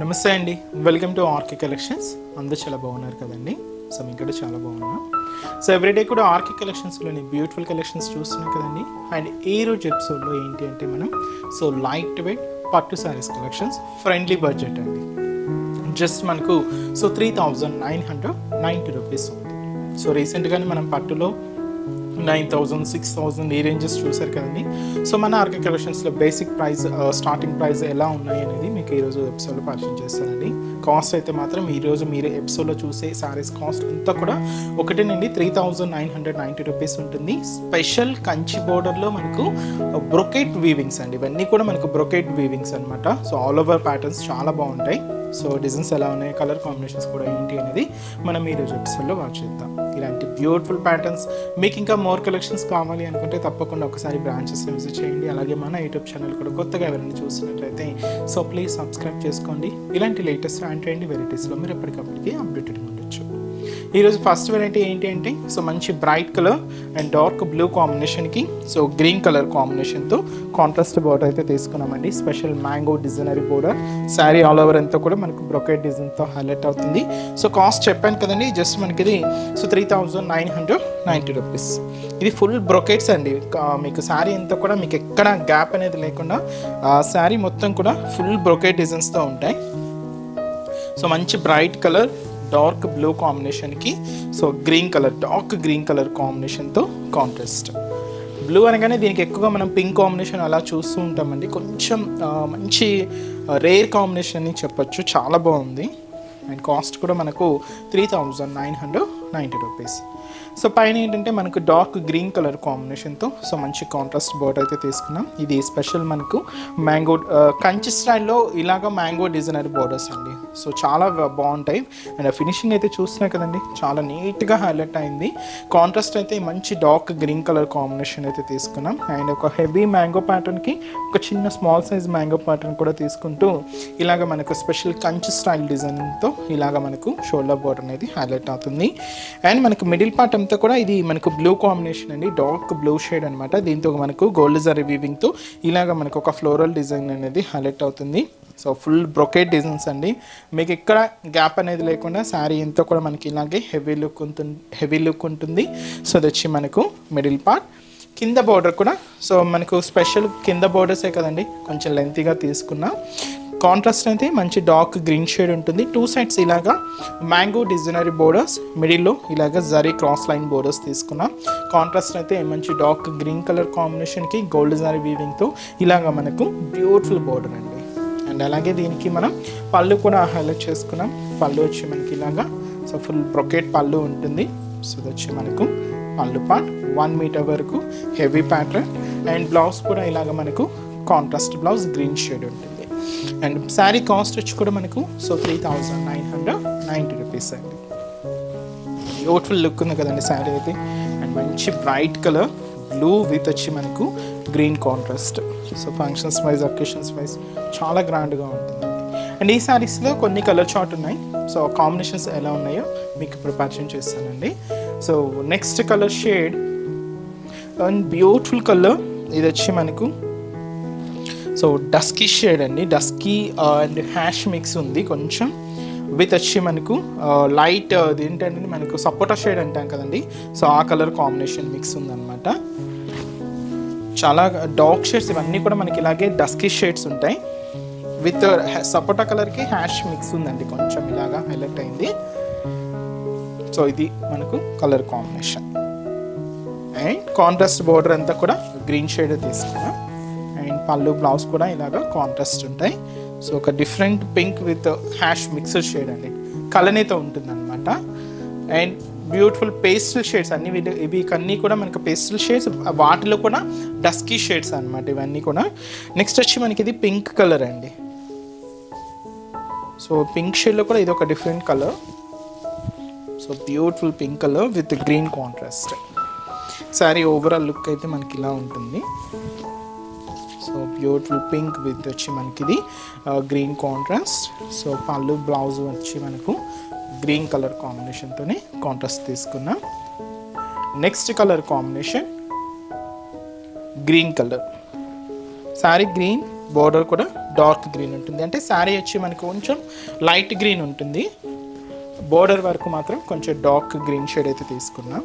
నమస్తే అండి, welcome to RK collections. అందరూ చాలా బాగున్నారు కదండి. సో మేము కూడా చాలా బాగున్నాం. సో ఎవ్రీడే కూడా ఆర్కే కలెక్షన్స్లోని బ్యూటిఫుల్ కలెక్షన్స్ చూస్తున్నాం కదండి. అండ్ ఈ రోజు ఎపిసోడ్లో ఏంటి అంటే మనం లైట్ వెయిట్ పట్టు శారీస్ కలెక్షన్స్, ఫ్రెండ్లీ బడ్జెట్ అండి. జస్ట్ మనకు 3,990 రూపీస్ ఉంది. సో రీసెంట్గానే మనం పట్టులో 9,000, 6,000 ఈ రేంజెస్ చూసారు కదండి. సో మన ఆర్కే కలెక్షన్స్లో బేసిక్ ప్రైస్, స్టార్టింగ్ ప్రైస్ ఎలా ఉన్నాయి అనేది మీకు ఈరోజు ఎపిసోడ్లో పరిచయం చేస్తానండి. కాస్ట్ అయితే మాత్రం ఈరోజు మీరు ఎపిసోడ్లో చూసే శారీస్ కాస్ట్ అంతా కూడా 3,990 రూపీస్ ఉంటుంది. స్పెషల్ కంచి బోర్డర్లో మనకు బ్రొకెట్ వీవింగ్స్ అండి. ఇవన్నీ కూడా మనకు బ్రొకెట్ వీవింగ్స్ అనమాట. సో ఆల్ ఓవర్ ప్యాటర్న్స్ చాలా బాగుంటాయి. సో డిజైన్స్ ఎలా ఉన్నాయి, కలర్ కాంబినేషన్స్ కూడా ఏంటి అనేది మనం ఈరోజు ఎపిసోడ్లో వాచ్ చేద్దాం. ఇలాంటి బ్యూటిఫుల్ ప్యాటర్న్స్ మీకు ఇంకా మోర్ కలెక్షన్స్ కావాలి అనుకుంటే తప్పకుండా ఒకసారి బ్రాంచెస్లో విజిట్ చేయండి. అలాగే మన యూట్యూబ్ ఛానల్ కూడా కొత్తగా ఎవరైనా చూసినట్లయితే సో ప్లీజ్ సబ్స్క్రైబ్ చేసుకోండి. ఇలాంటి లేటెస్ట్ అండ్ ట్రెండీ వెరైటీస్లో మీరు ఎప్పటికప్పటికి అప్డేటెడ్ ఉండొచ్చు. ఈరోజు ఫస్ట్ వెరైటీ ఏంటి అంటే మంచి bright colour and dark blue కాంబినేషన్కి గ్రీన్ కలర్ కాంబినేషన్తో కాంట్రాస్ట్ బోర్డర్ అయితే తీసుకున్నామండి. Special mango designery border. Sari all over అంతా కూడా మనకు బ్రొకెట్ డిజైన్తో హైలైట్ అవుతుంది. సో కాస్ట్ చెప్పాను కదండి, జస్ట్ మనకి ఇది 3,990 రూపీస్. ఇది ఫుల్ బ్రొకెట్స్ అండి. మీకు శారీ అంతా కూడా మీకు ఎక్కడ గ్యాప్ అనేది లేకుండా శారీ మొత్తం కూడా ఫుల్ బ్రొకెట్ డిజైన్స్తో ఉంటాయి. సో మంచి బ్రైట్ కలర్ డార్క్ బ్లూ కాంబినేషన్కి green colour, dark green colour కాంబినేషన్తో కాంట్రాస్ట్. బ్లూ అనగానే దీనికి ఎక్కువగా మనం పింక్ కాంబినేషన్ అలా చూస్తూ ఉంటామండి. కొంచెం మంచి రేర్ కాంబినేషన్ అని చెప్పొచ్చు. చాలా బాగుంది. అండ్ కాస్ట్ కూడా మనకు 3,990 రూపీస్. సో పైన ఏంటంటే మనకు డార్క్ గ్రీన్ కలర్ కాంబినేషన్తో మంచి కాంట్రాస్ట్ బోర్డర్ అయితే తీసుకున్నాం. ఇది స్పెషల్ మనకు మ్యాంగో కంచి స్టైల్లో ఇలాగ మ్యాంగో డిజైనర్ బోర్డర్స్ అండి. సో చాలా బాగుంటాయి. అండ్ ఫినిషింగ్ అయితే చూస్తున్నా కదండి, చాలా నీట్గా హైలైట్ అయింది. కాంట్రాస్ట్ అయితే మంచి డార్క్ గ్రీన్ కలర్ కాంబినేషన్ అయితే తీసుకున్నాం. అండ్ ఒక హెవీ మ్యాంగో ప్యాటర్న్కి ఒక చిన్న స్మాల్ సైజ్ మ్యాంగో ప్యాటర్న్ కూడా తీసుకుంటూ ఇలాగ మనకు స్పెషల్ కంచి స్టైల్ డిజైన్తో ఇలాగ మనకు షోల్డర్ బోర్డర్ అనేది హైలైట్ అవుతుంది. అండ్ మనకు మిడిల్ పార్ట్ అంతా కూడా ఇది మనకు బ్లూ కాంబినేషన్ అండి, డార్క్ బ్లూ షేడ్ అనమాట. దీంతో మనకు గోల్డ్ జరీ వీవింగ్తో ఇలాగ మనకు ఒక ఫ్లోరల్ డిజైన్ అనేది హైలైట్ అవుతుంది. సో ఫుల్ బ్రొకెట్ డిజైన్స్ అండి. మీకు ఎక్కడ గ్యాప్ అనేది లేకుండా శారీ ఎంతో కూడా మనకి ఇలాగే హెవీ లుక్ ఉంటుంది. సో అది వచ్చి మనకు మిడిల్ పార్ట్. కింద బోర్డర్ కూడా మనకు స్పెషల్ కింద బోర్డర్సే కదండి, కొంచెం లెంతీగా తీసుకున్నా. కాంట్రాస్ట్ అయితే మంచి డార్క్ గ్రీన్ షేడ్ ఉంటుంది. టూ సైడ్స్ ఇలాగా మ్యాంగో డిజైనరీ బోర్డర్స్, మిడిల్లో ఇలాగ జరీ క్రాస్ లైన్ బోర్డర్స్ తీసుకున్నాం. కాంట్రాస్ట్ అయితే మంచి డార్క్ గ్రీన్ కలర్ కాంబినేషన్కి గోల్డ్ జరీ వీవింగ్తో ఇలాగ మనకు బ్యూటిఫుల్ బోర్డర్ అండి. అండ్ అలాగే దీనికి మనం పళ్ళు కూడా హైలైట్ చేసుకున్నాం. పళ్ళు వచ్చి మనకి ఇలాగా ఫుల్ బ్రొకెట్ పళ్ళు ఉంటుంది. సో ఇది వచ్చి మనకు పళ్ళు పార్ట్ 1 మీటర్ వరకు హెవీ ప్యాటర్న్. అండ్ బ్లౌజ్ కూడా ఇలాగ మనకు కాంట్రాస్ట్ బ్లౌజ్ గ్రీన్ షేడ్ ఉంటుంది. అండ్ శారీ కాస్ట్ వచ్చి కూడా మనకు 3,990 రూపీస్ అండి. బ్యూటిఫుల్ లుక్ ఉంది కదండి శారీ అయితే. అండ్ మంచి బ్రైట్ కలర్ బ్లూ విత్ వచ్చి మనకు green contrast. So functions wise, occasions wise చాలా గ్రాండ్గా ఉంటుంది. అండ్ ఈ శారీస్లో కొన్ని కలర్ చార్ట్ ఉన్నాయి. సో కాంబినేషన్స్ ఎలా ఉన్నాయో మీకు ఇప్పుడు పరిచయం చేస్తానండి. So next colour shade and beautiful colour. ఇది వచ్చి మనకు డస్కీ షేడ్ అండి. డస్కీ అండ్ హ్యాష్ మిక్స్ ఉంది కొంచెం. విత్ వచ్చి మనకు లైట్ ఏంటంటే మనకు సపోటా షేడ్ అంటాం కదండి. సో ఆ కలర్ కాంబినేషన్ మిక్స్ ఉందన్నమాట. చాలా డార్క్ షేడ్స్ ఇవన్నీ కూడా మనకి ఇలాగే డస్కీ షేడ్స్ ఉంటాయి. విత్ సపోటా కలర్కి హ్యాష్ మిక్స్ ఉందండి, కొంచెం ఇలాగా హైలైట్ అయింది. సో ఇది మనకు colour combination. And contrast border అంతా కూడా గ్రీన్ షేడ్ తీసుకున్నాం. అండ్ పళ్ళు బ్లౌజ్ కూడా ఇలాగా కాంట్రాస్ట్ ఉంటాయి. సో ఒక different pink with hash mixed shade అండి, కలనేతో ఉంటుంది అనమాట. అండ్ బ్యూటిఫుల్ పేస్టల్ షేడ్స్ అన్ని ఇవి అన్నీ కూడా మనకు పేస్టల్ షేడ్స్, వాటిలో కూడా డస్కీ షేడ్స్ అనమాట ఇవన్నీ కూడా. నెక్స్ట్ వచ్చి మనకి ఇది పింక్ కలర్ అండి. సో పింక్ షేడ్లో కూడా ఇది ఒక different colour. So beautiful pink colour with green contrast. Sari overall look అయితే మనకి ఇలా ఉంటుంది. సో బ్యూటిఫుల్ పింక్ విత్ వచ్చి మనకి ఇది గ్రీన్ కాంట్రాస్ట్. సో పళ్ళు బ్లౌజ్ వచ్చి మనకు గ్రీన్ కలర్ కాంబినేషన్తోనే కాంట్రాస్ట్ తీసుకున్నాం. Next colour combination green colour. Sari green, border కూడా డార్క్ గ్రీన్ ఉంటుంది. అంటే శారీ వచ్చి మనకు కొంచెం లైట్ గ్రీన్ ఉంటుంది, బోర్డర్ వరకు మాత్రం కొంచెం డార్క్ గ్రీన్ షేడ్ అయితే తీసుకున్నాం.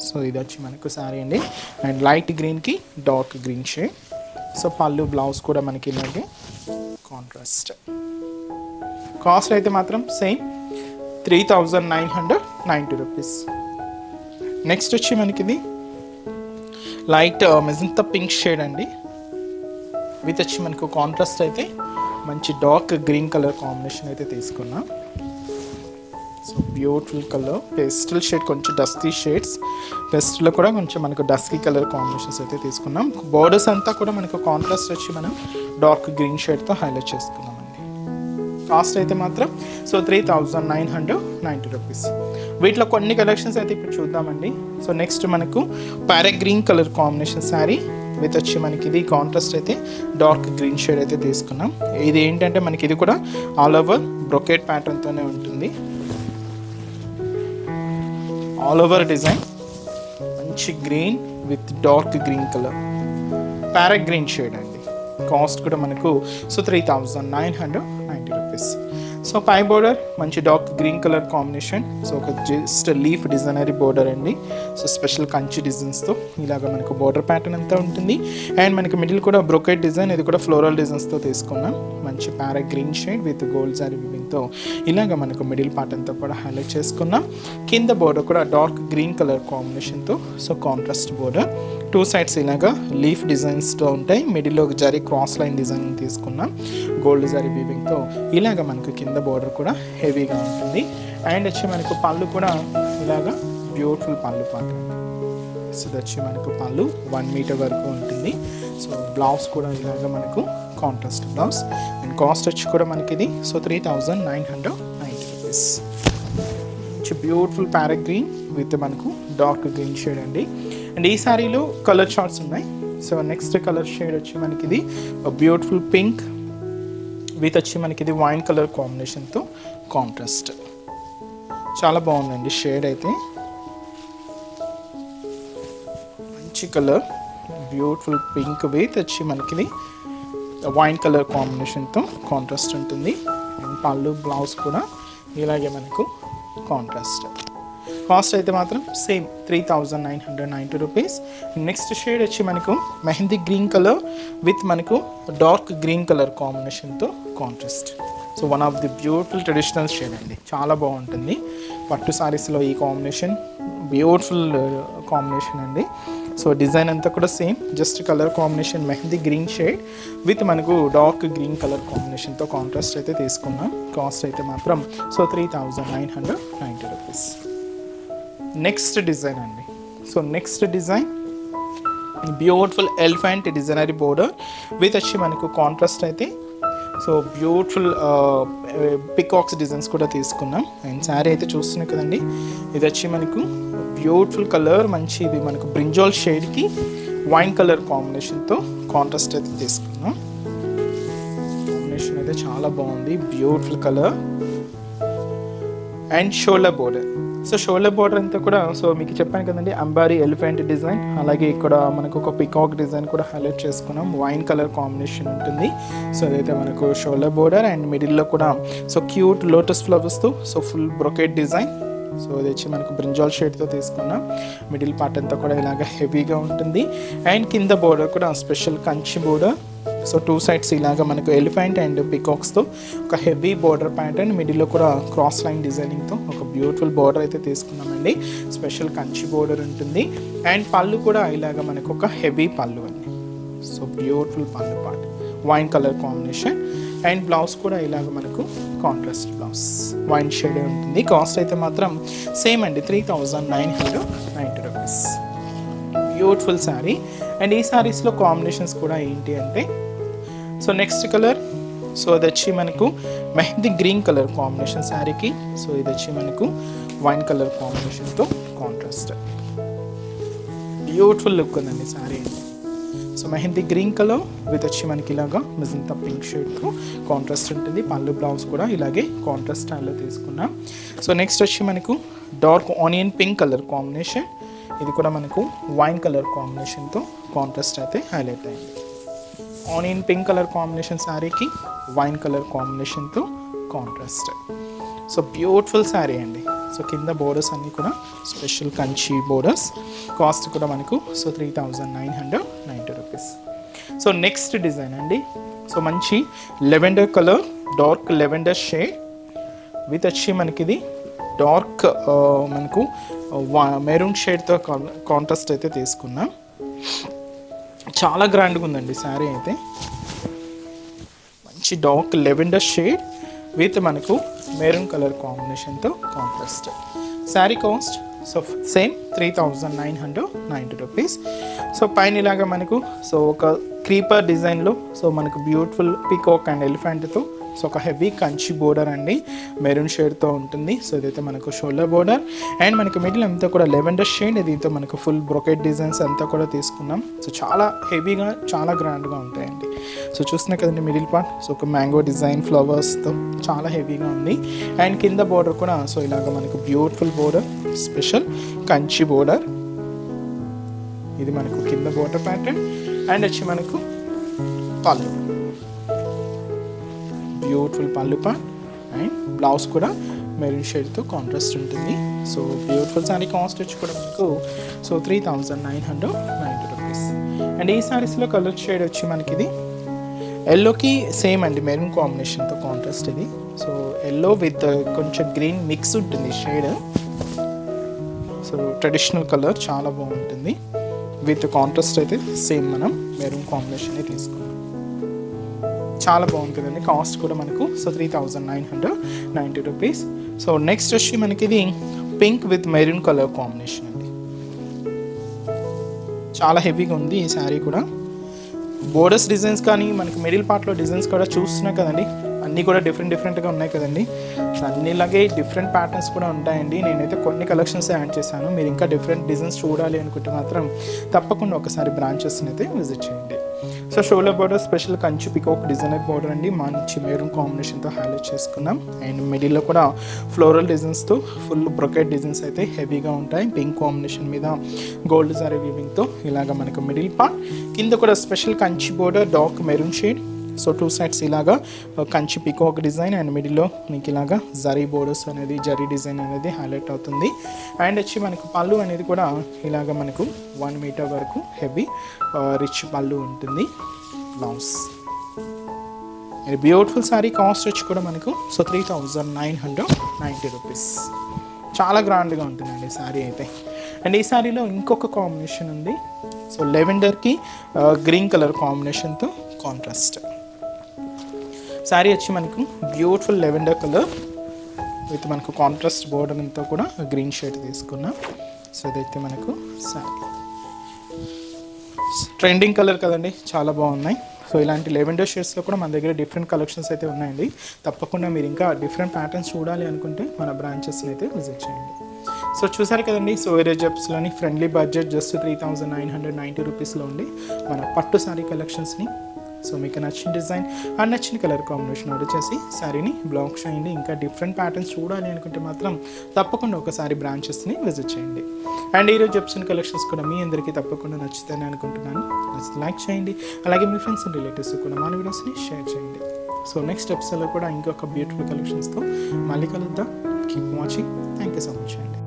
సో ఇది వచ్చి మనకు శారీ అండి, అండ్ లైట్ గ్రీన్కి డార్క్ గ్రీన్ షేడ్. సో పళ్ళు బ్లౌజ్ కూడా మనకి ఇలాగే కాంట్రాస్ట్. కాస్ట్ అయితే మాత్రం సేమ్ 3990 రూపీస్. నెక్స్ట్ వచ్చి మనకి ఇది లైట్ మెజంతా పింక్ షేడ్ అండి, విత్ వచ్చి మనకు కాంట్రాస్ట్ అయితే మంచి డార్క్ గ్రీన్ కలర్ కాంబినేషన్ అయితే తీసుకున్నాం. So beautiful colour, pastel shade, కొంచెం డస్కీ షేడ్స్, పేస్టల్లో కూడా కొంచెం మనకు డస్కీ కలర్ కాంబినేషన్స్ అయితే తీసుకున్నాం. బోర్డర్స్ అంతా కూడా మనకు కాంట్రాస్ట్ వచ్చి మనం డార్క్ గ్రీన్ షేడ్తో హైలైట్ చేసుకున్నాం. కాస్ట్ అయితే మాత్రం సో 3990 రూపీస్. వీటిలో కొన్ని కలెక్షన్స్ అయితే ఇప్పుడు చూద్దామండి. సో నెక్స్ట్ మనకు parrot green colour combination sari with వచ్చి మనకి ఇది కాంట్రాస్ట్ అయితే డార్క్ గ్రీన్ షేడ్ అయితే తీసుకున్నాం. ఇది ఏంటంటే మనకి ఇది కూడా ఆల్ ఓవర్ బ్రొకెట్ ప్యాటర్న్తోనే ఉంటుంది. ఆల్ ఓవర్ డిజైన్ మంచి green with dark green colour, parrot green shade అండి. కాస్ట్ కూడా మనకు సో 3990 రూపీస్. సో పై బోర్డర్ మంచి dark green colour combination. So ఒక జస్ట్ లీఫ్ డిజైనరీ బోర్డర్ అండి. సో స్పెషల్ కంచి డిజైన్స్తో ఇలాగ మనకు బోర్డర్ ప్యాటర్న్ అంతా ఉంటుంది. అండ్ మనకి మిడిల్ కూడా బ్రొకెట్ డిజైన్, ఇది కూడా ఫ్లోరల్ డిజైన్స్తో తీసుకున్నాం. మంచి parrot green shade with gold సారీ వీవింగ్తో ఇలాగ మనకు మిడిల్ పార్ట్ అంతా కూడా హైలైట్ చేసుకున్నాం. కింద బోర్డర్ కూడా డార్క్ గ్రీన్ కలర్ కాంబినేషన్తో so contrast border. Two sides ఇలాగా లీఫ్ డిజైన్స్తో ఉంటాయి. మిడిల్లో ఒక జరీ క్రాస్ లైన్ డిజైన్ తీసుకున్నాం గోల్డ్ జరీ వీవింగ్తో. ఇలాగ మనకు కింద బోర్డర్ కూడా హెవీగా ఉంటుంది. అండ్ వచ్చి మనకు పళ్ళు కూడా ఇలాగా బ్యూటిఫుల్ పళ్ళు పాట. సో వచ్చి మనకు పళ్ళు 1 మీటర్ వరకు ఉంటుంది. సో బ్లౌజ్ కూడా ఇలాగ మనకు కాంట్రాస్ట్ బ్లౌజ్. అండ్ కాస్ట్ వచ్చి కూడా మనకి ఇది so 3990 rupees. Beautiful parrot green with మనకు డార్క్ గ్రీన్ షేడ్ అండి. అండ్ ఈ శారీలో కలర్ చార్ట్స్ ఉన్నాయి. సో నెక్స్ట్ కలర్ షేడ్ వచ్చి మనకి ఇది బ్యూటిఫుల్ పింక్ విత్ వచ్చి మనకి ఇది వైన్ కలర్ కాంబినేషన్తో కాంట్రాస్ట్. చాలా బాగుందండి షేడ్ అయితే, మంచి కలర్ బ్యూటిఫుల్ పింక్ విత్ వచ్చి మనకి ఇది వైన్ కలర్ కాంబినేషన్తో కాంట్రాస్ట్ ఉంటుంది. అండ్ పళ్ళు బ్లౌజ్ కూడా ఇలాగే మనకు కాంట్రాస్ట్. కాస్ట్ అయితే మాత్రం సేమ్ 3990 రూపీస్. నెక్స్ట్ షేడ్ వచ్చి మనకు మెహందీ గ్రీన్ కలర్ విత్ మనకు డార్క్ గ్రీన్ కలర్ కాంబినేషన్తో contrast. So one of the beautiful traditional shade అండి, చాలా బాగుంటుంది. పట్టు సారీస్లో ఈ కాంబినేషన్ బ్యూటిఫుల్ కాంబినేషన్ అండి. సో డిజైన్ అంతా కూడా same, just colour combination mehndi green shade with మనకు డార్క్ గ్రీన్ కలర్ కాంబినేషన్తో కాంట్రాస్ట్ అయితే తీసుకున్నాం. కాస్ట్ అయితే మాత్రం సో 3990 రూపీస్. నెక్స్ట్ డిజైన్ అండి. So next design beautiful elephant designery border with వచ్చి మనకు కాంట్రాస్ట్ అయితే సో బ్యూటిఫుల్ పికాక్స్ డిజైన్స్ కూడా తీసుకున్నాం. అండ్ శారీ అయితే చూస్తున్నాం కదండి, ఇది వచ్చి మనకు బ్యూటిఫుల్ కలర్, మంచి ఇది మనకు బ్రింజాల్ షేడ్కి వైన్ కలర్ కాంబినేషన్తో కాంట్రాస్ట్ అయితే తీసుకున్నాం. కాంబినేషన్ అయితే చాలా బాగుంది, beautiful colour. And shoulder border. So shoulder border అంతా కూడా సో మీకు చెప్పాను కదండి, అంబారీ ఎలిఫెంట్ డిజైన్, అలాగే ఇక్కడ మనకు ఒక పికాక్ డిజైన్ కూడా హైలైట్ చేసుకున్నాం. వైన్ కలర్ కాంబినేషన్ ఉంటుంది. సో అదైతే మనకు షోల్డర్ బోర్డర్. అండ్ మిడిల్లో కూడా సో క్యూట్ లోటస్ ఫ్లవర్స్తో so full brocade design. So ఇది వచ్చి మనకు బ్రింజాల్ షేడ్తో తీసుకున్నాం. మిడిల్ పార్ట్ అంతా కూడా ఇలాగ హెవీగా ఉంటుంది. అండ్ కింద బోర్డర్ కూడా special Kanchi border. So two sides ఇలాగ మనకు ఎలిఫెంట్ అండ్ పికాక్స్తో ఒక హెవీ బోర్డర్ ప్యాటర్న్, మిడిల్లో కూడా క్రాస్ లైన్ డిజైనింగ్తో ఒక బ్యూటిఫుల్ బోర్డర్ అయితే తీసుకున్నామండి. స్పెషల్ కంచి బోర్డర్ ఉంటుంది. అండ్ పళ్ళు కూడా ఇలాగ మనకు ఒక హెవీ పళ్ళు అండి. సో బ్యూటిఫుల్ పళ్ళు part, wine colour combination. And blouse కూడా ఇలాగ మనకు కాంట్రాస్ట్ బ్లౌజ్, వైన్ షేడ్ ఉంటుంది. కాస్ట్ అయితే మాత్రం సేమ్ అండి, 3990 రూపీస్. బ్యూటిఫుల్ శారీ. అండ్ ఈ శారీస్లో కాంబినేషన్స్ కూడా ఏంటి అంటే సో నెక్స్ట్ కలర్ సో అది వచ్చి మనకు మెహందీ గ్రీన్ కలర్ కాంబినేషన్ శారీకి. సో ఇది వచ్చి మనకు వైన్ కలర్ కాంబినేషన్తో కాంట్రాస్ట్. బ్యూటిఫుల్ లుక్ ఉందండి sari. So mehndi green colour with వచ్చి మనకి ఇలాగా మెజంతా పింక్ షేడ్తో కాంట్రాస్ట్ ఉంటుంది. పళ్ళు బ్లౌజ్ కూడా ఇలాగే కాంట్రాస్ట్ స్టైల్లో తీసుకున్నాం. సో నెక్స్ట్ వచ్చి మనకు dark onion pink colour combination. ఇది కూడా మనకు వైన్ కలర్ కాంబినేషన్తో కాంట్రాస్ట్ అయితే హైలైట్ అయింది. ఆనియన్ పింక్ కలర్ కాంబినేషన్ శారీకి వైన్ కలర్ కాంబినేషన్తో కాంట్రాస్ట్. సో బ్యూటిఫుల్ శారీ అండి. సో కింద బోర్డర్స్ అన్నీ కూడా స్పెషల్ కంచి బోర్డర్స్. కాస్ట్ కూడా మనకు so 3990 rupees. So next design అండి. సో మంచి lavender colour, dark lavender shade with వచ్చి మనకి ఇది డార్క్ మనకు మెరూన్ షేడ్తో కాంట్రాస్ట్ అయితే తీసుకున్నాం. చాలా గ్రాండ్గా ఉందండి శారీ అయితే. మంచి డార్క్ లెవెండర్ షేడ్ విత్ మనకు మెరూన్ కలర్ కాంబినేషన్తో contrast. Sari cost so same 3990 rupees. So పైన ఇలాగా మనకు సో ఒక క్రీపర్ డిజైన్లో సో మనకు బ్యూటిఫుల్ పీకాక్ అండ్ ఎలిఫెంట్తో సో ఒక హెవీ కంచి బోర్డర్ అండి, మెరూన్ షేడ్తో ఉంటుంది. సో ఇదైతే మనకు షోల్డర్ బోర్డర్ అండ్ మనకి మిడిల్ అంతా కూడా లెవెండర్ షేడ్. దీంతో మనకు ఫుల్ బ్రొకెట్ డిజైన్స్ అంతా కూడా తీసుకున్నాం. సో చాలా హెవీగా చాలా గ్రాండ్గా ఉంటాయండి. సో చూస్తున్నా కదండి మిడిల్ పార్ట్ సో ఒక మ్యాంగో డిజైన్ ఫ్లవర్స్తో చాలా హెవీగా ఉంది. అండ్ కింద బోర్డర్ కూడా సో ఇలాగ మనకు beautiful border, special Kanchi border. ఇది మనకు కింద బోర్డర్ ప్యాటర్న్. అండ్ వచ్చి మనకు పళ్ళు, బ్యూటిఫుల్ పళ్ళు పార్ట్ అండ్ బ్లౌజ్ కూడా మెరూన్ షేడ్తో కాంట్రాస్ట్ ఉంటుంది. సో బ్యూటిఫుల్ శారీ కాస్ట్ వచ్చి కూడా మనకు సో 3990 రూపీస్. అండ్ ఈ శారీస్లో కలర్ షేడ్ వచ్చి మనకి ఇది ఎల్లోకి సేమ్ అండి, మెరూన్ కాంబినేషన్తో కాంట్రాస్ట్ ఇది. సో ఎల్లో విత్ కొంచెం గ్రీన్ మిక్స్ ఉంటుంది షేడ్. సో ట్రెడిషనల్ కలర్ చాలా బాగుంటుంది. విత్ కాంట్రాస్ట్ అయితే సేమ్ మనం మెరూన్ కాంబినేషన్ తీసుకున్నాం. చాలా బాగుంటుందండి. కాస్ట్ కూడా మనకు సో 3990 రూపీస్. సో నెక్స్ట్ వచ్చి మనకి ఇది pink with maroon colour combination అండి. చాలా హెవీగా ఉంది ఈ శారీ కూడా. బోర్డర్స్ డిజైన్స్ కానీ మనకి మిడిల్ పార్ట్లో డిజైన్స్ కూడా చూస్తున్నాయి కదండి, అన్నీ కూడా డిఫరెంట్గా ఉన్నాయి కదండి. సో అన్నిలాగే డిఫరెంట్ ప్యాటర్న్స్ కూడా ఉంటాయండి. నేనైతే కొన్ని కలెక్షన్స్ యాడ్ చేశాను. మీరు ఇంకా డిఫరెంట్ డిజైన్స్ చూడాలి అనుకుంటే మాత్రం తప్పకుండా ఒకసారి బ్రాంచెస్ని అయితే విజిట్ చేయండి. So shoulder border special Kanchi peacock designer border అండి, మంచి మెరూన్ కాంబినేషన్తో హైలైట్ చేసుకున్నాం. అండ్ మిడిల్లో కూడా ఫ్లోరల్ డిజైన్స్తో ఫుల్ బ్రొకెట్ డిజైన్స్ అయితే హెవీగా ఉంటాయి. పింక్ కాంబినేషన్ మీద గోల్డ్ జరీ వీవింగ్తో ఇలాగ మనకు మిడిల్ పార్ట్. కింద కూడా special Kanchi border, dark maroon shade. So two sides ఇలాగా కంచి పికాక్ డిజైన్ అండ్ మిడిల్లో మీకు ఇలాగా జరీ బోర్డర్స్ అనేది జరీ డిజైన్ అనేది హైలైట్ అవుతుంది. అండ్ వచ్చి మనకు పళ్ళు అనేది కూడా ఇలాగ మనకు 1 మీటర్ వరకు హెవీ రిచ్ పళ్ళు ఉంటుంది. Blouse beautiful sari. కాస్ట్ వచ్చి కూడా మనకు సో 3990 రూపీస్. చాలా గ్రాండ్గా ఉంటుందండి శారీ అయితే. అండ్ ఈ శారీలో ఇంకొక కాంబినేషన్ ఉంది. సో లెవెండర్కి గ్రీన్ కలర్ కాంబినేషన్తో కాంట్రాస్ట్. శారీ వచ్చి మనకు బ్యూటిఫుల్ లెవెండర్ కలర్ విత్ మనకు కాంట్రాస్ట్ బోర్డర్ అంతా కూడా గ్రీన్ షేడ్ తీసుకున్నాం. సో ఇదైతే మనకు శారీ ట్రెండింగ్ కలర్ కదండి, చాలా బాగున్నాయి. సో ఇలాంటి లెవెండర్ షేడ్స్లో కూడా మన దగ్గర డిఫరెంట్ కలెక్షన్స్ అయితే ఉన్నాయండి. తప్పకుండా మీరు ఇంకా డిఫరెంట్ ప్యాటర్న్స్ చూడాలి అనుకుంటే మన బ్రాంచెస్ని అయితే విజిట్ చేయండి. సో చూసారు కదండి, సో వేరే జబ్స్లోని ఫ్రెండ్లీ బడ్జెట్ జస్ట్ 3990 రూపీస్లో ఉండి మన పట్టు శారీ కలెక్షన్స్ని సో మీకు నచ్చిన డిజైన్ అండ్ నచ్చిన కలర్ కాంబినేషన్ ఆర్డర్ చేసి శారీని బ్లాక్ చేయండి. ఇంకా డిఫరెంట్ ప్యాటర్న్స్ చూడాలి అనుకుంటే మాత్రం తప్పకుండా ఒకసారి బ్రాంచెస్ని విజిట్ చేయండి. అండ్ ఈరోజు జెప్సన్ కలెక్షన్స్ కూడా మీ అందరికీ తప్పకుండా నచ్చుతాయని అనుకుంటున్నాను. నచ్చితే లైక్ చేయండి, అలాగే మీ ఫ్రెండ్స్ అండ్ రిలేటివ్స్ కూడా మన వీడియోస్ని షేర్ చేయండి. సో నెక్స్ట్ ఎపిసోడ్లో కూడా ఇంకొక బ్యూటిఫుల్ కలెక్షన్స్తో మళ్ళీ కలుద్దాం. Keep watching. Thank you so much అండి.